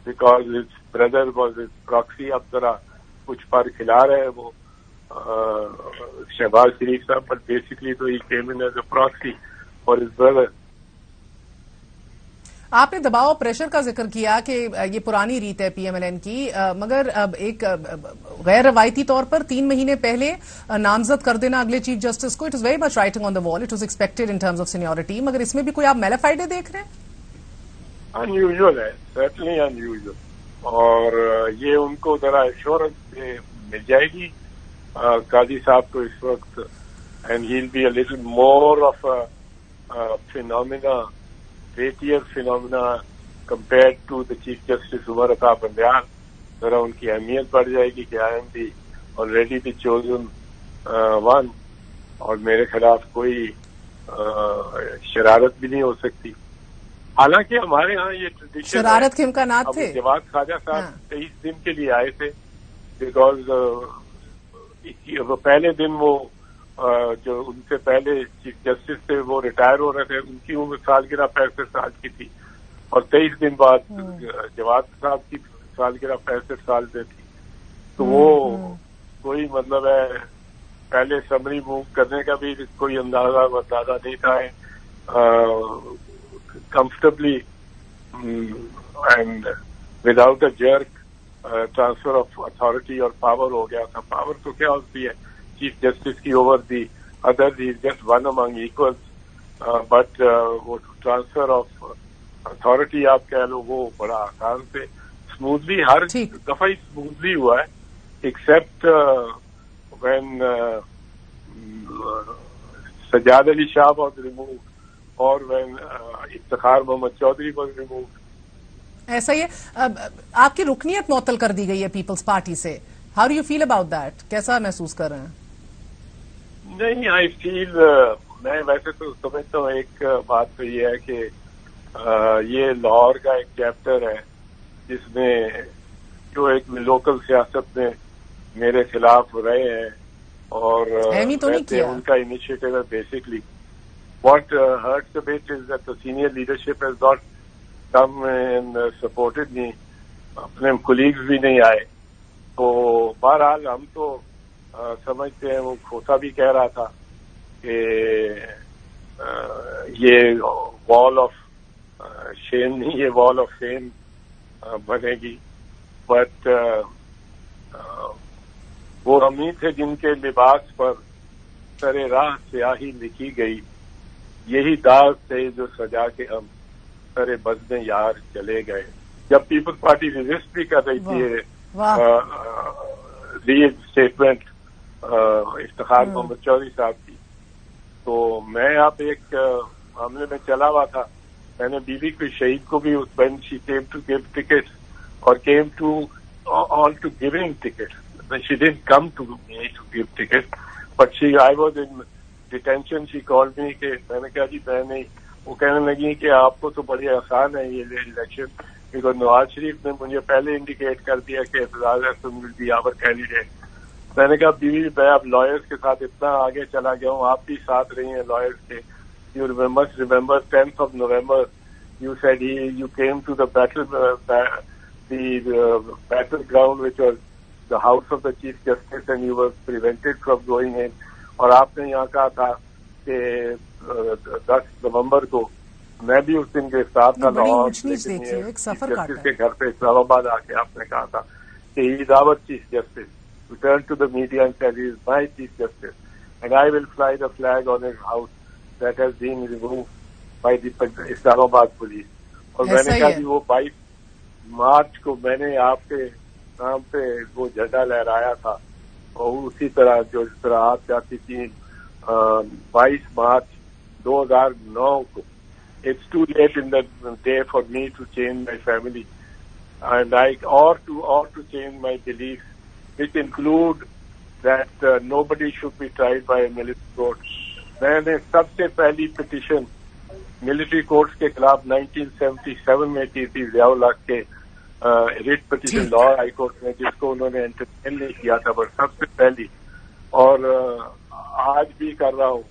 because his brother was his proxy. अब जरा कुछ पर खिला रहे हैं वो शहबाज शरीफ साहब, but basically तो he came in as a proxy for his brother. आपने दबाव और प्रेशर का जिक्र किया कि ये पुरानी रीत है पीएमएलएन की, मगर अब एक गैर रवायती तौर पर 3 महीने पहले नामजद कर देना अगले चीफ जस्टिस को, it is very much writing on the wall, it was expected in terms of seniority, मगर इसमें भी कोई आप मेलाफाइडे देख रहे हैं? अनयूजुअल है, सर्टनली अनयूजुअल, और ये उनको जरा एश्योरेंस मिल जाएगी काजी साहब को इस वक्त, and he will be a little more of a phenomena, weightier phenomena compared to the Chief Justice Umar Ata Bandial. जरा उनकी अहमियत बढ़ जाएगी कि I am the already the chosen one, और मेरे खिलाफ कोई शरारत भी नहीं हो सकती। हालांकि हमारे यहाँ ये ट्रेडिशन, शरारत के इम्कानात थे। जवाद ख्वाजा साहब 23 दिन के लिए आए थे, बिकॉज पहले दिन वो जो उनसे पहले चीफ जस्टिस थे वो रिटायर हो रहे थे, उनकी उम्र सालगिरह 65 साल की थी, और 23 दिन बाद जवाद साहब की सालगिरह 65 साल से थी। तो वो कोई मतलब है पहले समरी मूव करने का भी कोई अंदाजा नहीं था, comfortably and without a jerk transfer of authority और पावर हो गया था। पावर तो क्या होती है चीफ जस्टिस की over the other, he just one among equals, but वो ट्रांसफर ऑफ अथॉरिटी आप कह लो वो बड़ा आसान से स्मूथली हर दफा ही स्मूथली हुआ है, except when Sajjad Ali Shah was remove और when Iftikhar Muhammad Chaudhry was remove. ऐसा ही है, आपकी रुकनियत मुअत्तल कर दी गई है पीपल्स पार्टी से, how do you feel about that? कैसा महसूस कर रहे हैं? नहीं, आई फील, मैं वैसे तो समझता हूँ एक बात तो ये है कि ये लाहौर का एक चैप्टर है जिसमें जो एक लोकल सियासत में मेरे खिलाफ रहे हैं और वैसे उनका इनिशिएटिव है। Basically what hertz the bit is that the senior leadership has not come and supported me, अपने कोलीग्स भी नहीं आए। तो बहरहाल हम तो समझते हैं, वो खोसा भी कह रहा था कि ये वॉल ऑफ शेम नहीं, ये वॉल ऑफ फेम बनेगी, बट वो हम ही थे जिनके लिबास पर सरे राह स्याही लिखी गई, यही दाग थे जो सजा के हम सरे बज़्म यार चले गए। जब पीपल्स पार्टी रिजिस्ट भी कर रही थी लीड स्टेटमेंट इफ्तिखार मोहम्मद चौधरी साहब की, तो मैं आप एक मामले में चला हुआ था, मैंने बीवी को शहीद को भी when she came to give tickets or came to all to giving tickets. She didn't come to me to give tickets, but I was in detention. She called me कि मैंने कहा जी मैं नहीं. वो कहने लगी कि आपको तो बड़ी आसान है ये इलेक्शन, बिकॉज नवाज शरीफ ने मुझे पहले इंडिकेट कर दिया कि Aitzaz Ahsan will be our candidate. मैंने कहा बीवी मैं अब लॉयर्स के साथ इतना आगे चला गया हूँ, आप भी साथ रही हैं लॉयर्स के. You must remember 10th of November, you said you came to the battleground, which was the house of the Chief Justice, and you were prevented from going in. اور آپ نے یہاں کہا تھا کہ 10 نومبر کو میں بھی اس دن گرفتار تھا لاہور جسٹس کے گھر پہ اسلام آباد آ کے آپ نے کہا تھا کہ he is our chief justice. You turn to the media and said he is my chief justice and I will fly the flag on his house that has been remove by the Islamabad police. اور میں نے کہا کہ وہ 22 مارچ کو میں نے آپ کے نام پہ وہ جھنڈا لہرایا تھا، اور اسی طرح جو اس طرح آپ چاہتی تھی 22 مارچ 2009 کو. It's too late in the day for me to change my family, and or to change my beliefs, which include that nobody should be tried by a military court. میں نے سب سے پہلی پٹیشن ملٹری کورٹس کے خلاف 1977 میں کی تھی ضیاء الحق کے writ petition Lahore high court میں، جس کو انہوں نے انٹرٹین نہیں کیا تھا، بس سب سے پہلی. اور آج بھی کر رہا ہوں.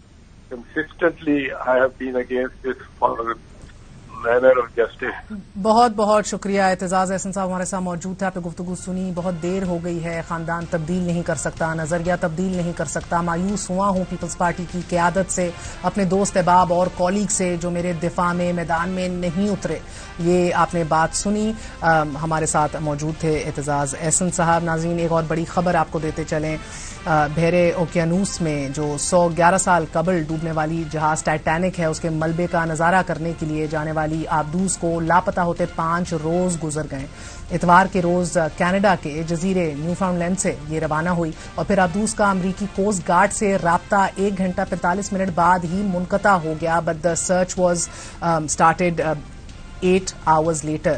Consistently, I have been against this manner of justice. بہت بہت شکریہ. اعتزاز احسن صاحب ہمارے ساتھ موجود تھے، آپ نے گفتگو سنی. بہت دیر ہو گئی ہے، خاندان تبدیل نہیں کر سکتا، نظریہ تبدیل نہیں کر سکتا. مایوس ہوا ہوں پیپلز پارٹی کی قیادت سے، اپنے دوست احباب اور کولیگ سے جو میرے دفاع میں میدان میں نہیں اترے. یہ آپ نے بات سنی. ہمارے ساتھ موجود تھے اعتزاز احسن صاحب. ناظرین ایک اور بڑی خبر آپ کو دیتے چلیں. بحیرے اوکیانوس میں جو 111 سال قبل ڈوبنے والی جہاز ٹائٹینک ہے، اس کے ملبے کا نظارہ کرنے کے لیے جانے والی آبدوز کو لاپتہ ہوتے 5 روز گزر گئے. اتوار کے روز کینیڈا کے جزیرے نیو فاؤنڈ لینڈ سے یہ روانہ ہوئی، اور پھر آبدوز کا امریکی کوسٹ گارڈ سے رابطہ 1 گھنٹہ 45 منٹ بعد ہی منقطع ہو گیا. But the search was started 8 hours later.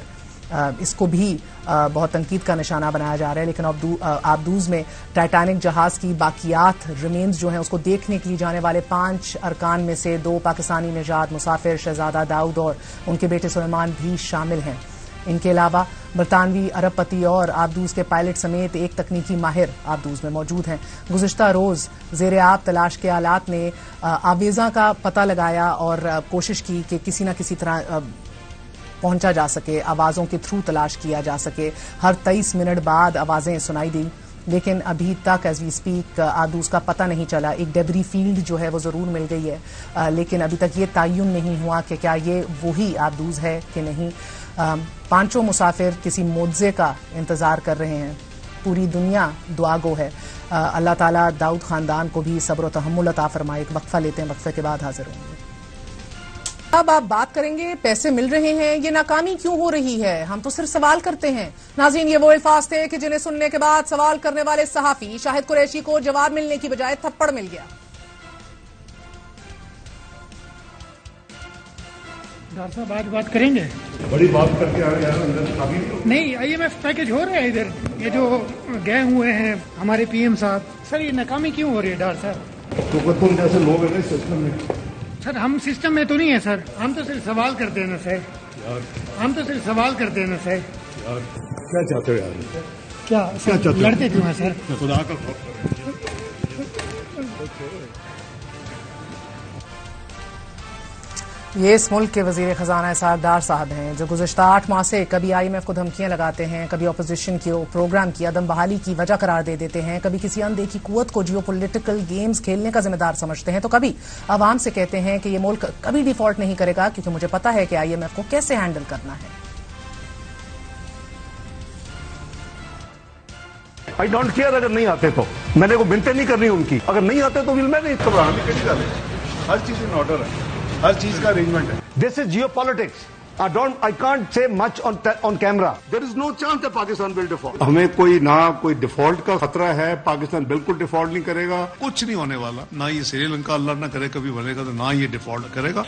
اس کو بھی بہت تنقید کا نشانہ بنایا جا رہا ہے. لیکن آبدوز میں ٹائٹینک جہاز کی باقیات ریمینز جو ہیں اس کو دیکھنے کے لیے جانے والے 5 ارکان میں سے 2 پاکستانی نژاد مسافر شہزادہ داؤد اور ان کے بیٹے سلیمان بھی شامل ہیں. ان کے علاوہ برطانوی ارب پتی اور آبدوز کے پائلٹ سمیت ایک تکنیکی ماہر آبدوز میں موجود ہیں. گزشتہ روز زیر آب تلاش کے آلات نے آویزاں کا پتہ لگایا اور کوشش کی کہ کسی نہ کسی طرح پہنچا جا سکے، آوازوں کے تھرو تلاش کیا جا سکے. ہر 23 منٹ بعد آوازیں سنائی دیں، لیکن ابھی تک ایز وی اسپیک آبدوز کا پتہ نہیں چلا. ایک ڈیبری فیلڈ جو ہے وہ ضرور مل گئی ہے، لیکن ابھی تک یہ تعین نہیں ہوا کہ کیا یہ وہی آبدوز ہے کہ نہیں. 5 مسافر کسی معجزے کا انتظار کر رہے ہیں. پوری دنیا دعا گو ہے. اللہ تعالیٰ داؤد خاندان کو بھی صبر و تحمل عطا فرمائے. ایک وقفہ لیتے ہیں، وقفے کے بعد حاضر ہوں گے. اب آپ بات کریں گے پیسے مل رہے ہیں، یہ ناکامی کیوں ہو رہی ہے؟ ہم تو صرف سوال کرتے ہیں. ناظرین یہ وہ الفاظ تھے کہ جنہیں سننے کے بعد سوال کرنے والے صحافی شاہد قریشی کو جواب ملنے کی بجائے تھپڑ مل گیا. ڈاکٹر صاحب آج بات کریں گے، بڑی بات کر کے آ رہے ہیں. نہیں IMF پیکج ہو رہا ہے ادھر، یہ جو گئے ہوئے ہیں ہمارے PM صاحب. سر یہ ناکامی کیوں ہو رہی ہے ڈاکٹر صاحب؟ تو تم جیسے لوگ ہیں سسٹم میں. سر ہم سسٹم میں تو نہیں ہیں سر، ہم تو صرف سوال کرتے ہیں نا سر. ہم تو صرف سوال کرتے ہیں نا سر. کیا چاہتے ہو یار؟ کیا چاہتے ہو؟ لڑتے کیوں ہیں سر؟ خدا کا یہ اس ملک کے وزیر خزانہ اسحاق ڈار صاحب ہیں، جو گزشتہ 8 ماہ سے کبھی IMF کو دھمکیاں لگاتے ہیں، کبھی اپوزیشن کی پروگرام کی عدم بحالی کی وجہ قرار دے دیتے ہیں، کبھی کسی اندیکھی قوت کو جیو پولیٹیکل گیمز کھیلنے کا ذمہ دار سمجھتے ہیں، تو کبھی عوام سے کہتے ہیں کہ یہ ملک کبھی ڈیفالٹ نہیں کرے گا کیونکہ مجھے پتا ہے کہ IMF کو کیسے ہینڈل کرنا ہے. I don't care. اگر نہیں آتے تو میں نے کو بنتے نہیں کرنی ان کی، اگر نہیں آتے تو میں نہیں گھبرانا. ہر چیز ان آرڈر ہے، ہر چیز کا ارینجمنٹ ہے. This is geopolitics. I can't say much on camera. There is no chance that Pakistan will default. ہمیں کوئی ڈیفالٹ کا خطرہ ہے. پاکستان بالکل ڈیفالٹ نہیں کرے گا. کچھ نہیں ہونے والا. نہ یہ سری لنکا اللہ نہ کرے کبھی بنے گا تو نہ یہ ڈیفالٹ کرے گا.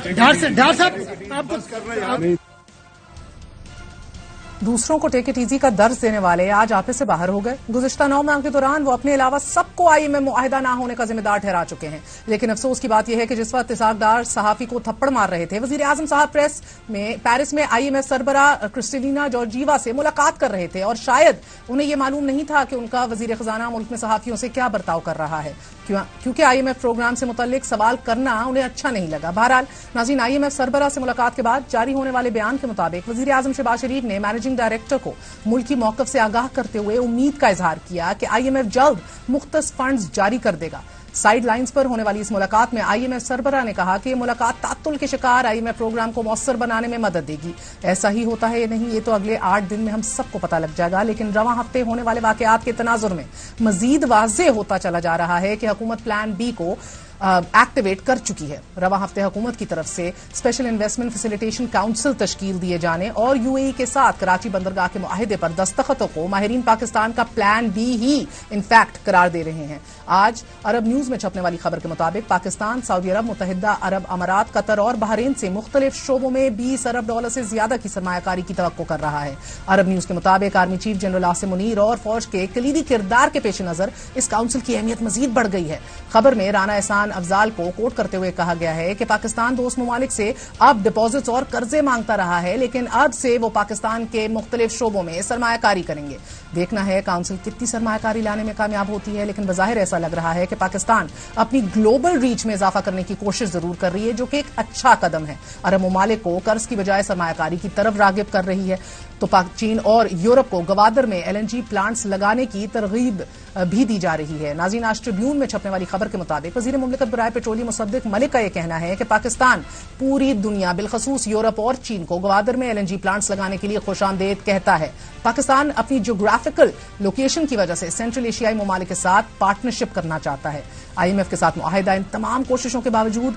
ڈاکٹر صاحب آپ کو دوسروں کو ٹیک اٹ ایزی کا درس دینے والے آج آفس سے باہر ہو گئے. گزشتہ 9 ماہ کے دوران وہ اپنے علاوہ سب کو آئی ایم ایف معاہدہ نہ ہونے کا ذمہ دار ٹھہرا چکے ہیں. لیکن افسوس کی بات یہ ہے کہ جس وقت اسحاق ڈار صحافی کو تھپڑ مار رہے تھے، وزیر اعظم صاحب پیرس میں آئی ایم ایف سربراہ کرسٹلینا جارجیوا سے ملاقات کر رہے تھے، اور شاید انہیں یہ معلوم نہیں تھا کہ ان کا وزیر خزانہ ملک میں صحافیوں سے کیا برتاؤ کر رہا ہے، کیونکہ آئی ایم ایف پروگرام سے متعلق سوال کرنا انہیں اچھا نہیں لگا. بہرحال ناظرین، آئی ایم ایف سربراہ سے ملاقات کے بعد جاری ہونے والے بیان کے مطابق وزیر اعظم شہباز شریف نے مینیجنگ ڈائریکٹر کو ملکی موقف سے آگاہ کرتے ہوئے امید کا اظہار کیا کہ آئی ایم ایف جلد مختص فنڈز جاری کر دے گا. سائیڈ لائنز پر ہونے والی اس ملاقات میں آئی ایم ایف سربراہ نے کہا کہ یہ ملاقات تعطل کے شکار آئی ایم ایف پروگرام کو مؤثر بنانے میں مدد دے گی. ایسا ہی ہوتا ہے یا نہیں یہ تو اگلے 8 دن میں ہم سب کو پتہ لگ جائے گا، لیکن رواں ہفتے ہونے والے واقعات کے تناظر میں مزید واضح ہوتا چلا جا رہا ہے کہ حکومت پلان بی کو ایکٹیویٹ کر چکی ہے. رواں ہفتے حکومت کی طرف سے اسپیشل انویسٹمنٹ فیسیلیٹیشن کاؤنسل تشکیل دیے جانے اور یو اے ای کے ساتھ کراچی بندرگاہ کے معاہدے پر دستخطوں کو ماہرین پاکستان کا پلان بی ہی انفیکٹ قرار دے رہے ہیں. آج عرب نیوز میں چھپنے والی خبر کے مطابق پاکستان سعودی عرب، متحدہ عرب امارات، قطر اور بحرین سے مختلف شعبوں میں $20 ارب سے زیادہ کی سرمایہ کاری کی توقع کر رہا ہے. عرب نیوز کے مطابق army chief general Asim Munir اور فوج کے کلیدی کردار کے پیش نظر اس کاؤنسل کی اہمیت مزید بڑھ گئی ہے. خبر میں رانا احسان افضال کو کوٹ کرتے ہوئے کہا گیا ہے کہ پاکستان دوست ممالک سے اب ڈپازٹس اور قرضے مانگتا رہا ہے، لیکن اب سے وہ پاکستان کے مختلف شعبوں میں سرمایہ کاری کریں گے. دیکھنا ہے کاؤنسل کتنی سرمایہ کاری لانے میں کامیاب ہوتی ہے، لیکن بظاہر ایسا لگ رہا ہے کہ پاکستان اپنی گلوبل ریچ میں اضافہ کرنے کی کوشش ضرور کر رہی ہے، جو کہ ایک اچھا قدم ہے. عرب ممالک کو قرض کی بجائے سرمایہ کاری کی طرف راغب کر رہی ہے. تو چین اور یورپ کو گوادر میں ایل این جی پلانٹس لگانے کی ترغیب بھی دی جا رہی ہے. ناظرین، آج ٹریبیون میں چھپنے والی خبر کے مطابق وزیر مملکت برائے پیٹرولیم مصدق ملک کا یہ کہنا ہے کہ پاکستان پوری دنیا بالخصوص یورپ اور چین کو گوادر میں ایل این جی پلانٹس لگانے کے لیے خوش آمدید کہتا ہے. پاکستان اپنی جغرافیکل لوکیشن کی وجہ سے سینٹرل ایشیائی ممالک کے ساتھ پارٹنرشپ کرنا چاہتا ہے. آئی ایم ایف کے ساتھ معاہدہ ان تمام کوششوں کے باوجود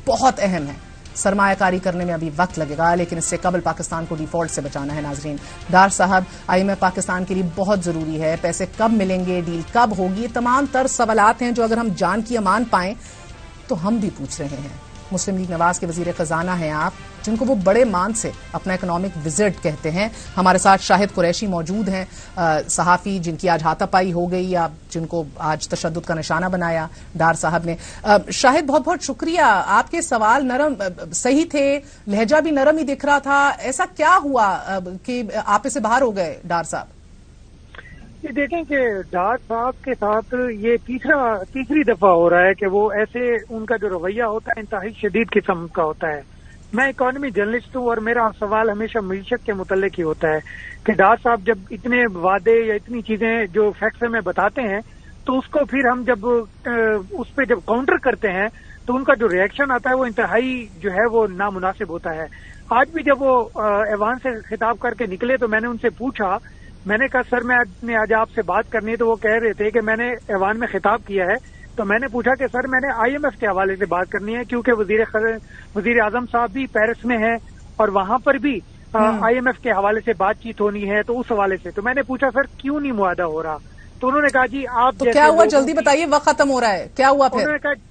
بہت اہم ہے. سرمایہ کاری کرنے میں ابھی وقت لگے گا، لیکن اس سے قبل پاکستان کو ڈیفالٹ سے بچانا ہے. ناظرین، ڈار صاحب، آئی ایم ایف پاکستان کے لیے بہت ضروری ہے. پیسے کب ملیں گے، ڈیل کب ہوگی، یہ تمام تر سوالات ہیں جو اگر ہم جان کی امان پائیں تو ہم بھی پوچھ رہے ہیں. مسلم لیگ نواز کے وزیر خزانہ ہیں آپ، جن کو وہ بڑے مان سے اپنا اکنامک وزٹ کہتے ہیں. ہمارے ساتھ شاہد قریشی موجود ہیں، صحافی جن کی آج ہاتھا پائی ہو گئی یا جن کو آج تشدد کا نشانہ بنایا ڈار صاحب نے. شاہد، بہت بہت شکریہ. آپ کے سوال نرم صحیح تھے، لہجہ بھی نرم ہی دکھ رہا تھا. ایسا کیا ہوا کہ آپ سے باہر ہو گئے ڈار صاحب؟ یہ دیکھیں کہ ڈار صاحب کے ساتھ یہ تیسری دفعہ ہو رہا ہے کہ وہ ایسے ان کا جو رویہ ہوتا ہے انتہائی شدید قسم کا ہوتا ہے. میں اکانومی جرنلسٹ ہوں اور میرا سوال ہمیشہ معیشت کے متعلق ہی ہوتا ہے کہ ڈار صاحب جب اتنے وعدے یا اتنی چیزیں جو فیکٹس میں بتاتے ہیں تو اس کو پھر ہم جب اس پہ جب کاؤنٹر کرتے ہیں تو ان کا جو ری ایکشن آتا ہے وہ انتہائی جو ہے وہ نامناسب ہوتا ہے. آج بھی جب وہ ایوان سے خطاب کر کے نکلے تو میں نے ان سے پوچھا، میں نے کہا سر میں آج آپ سے بات کرنی ہے، تو وہ کہہ رہے تھے کہ میں نے ایوان میں خطاب کیا ہے. تو میں نے پوچھا کہ سر میں نے آئی ایم ایف کے حوالے سے بات کرنی ہے کیونکہ وزیر اعظم صاحب بھی پیرس میں ہیں اور وہاں پر بھی آئی ایم ایف کے حوالے سے بات چیت ہونی ہے. تو اس حوالے سے تو میں نے پوچھا سر کیوں نہیں معاہدہ ہو رہا؟ تو انہوں نے کہا جی آپ تو کیا ہوا، جلدی بتائیے، وقت ختم ہو رہا ہے، کیا ہوا پھر؟ انہوں نے کہا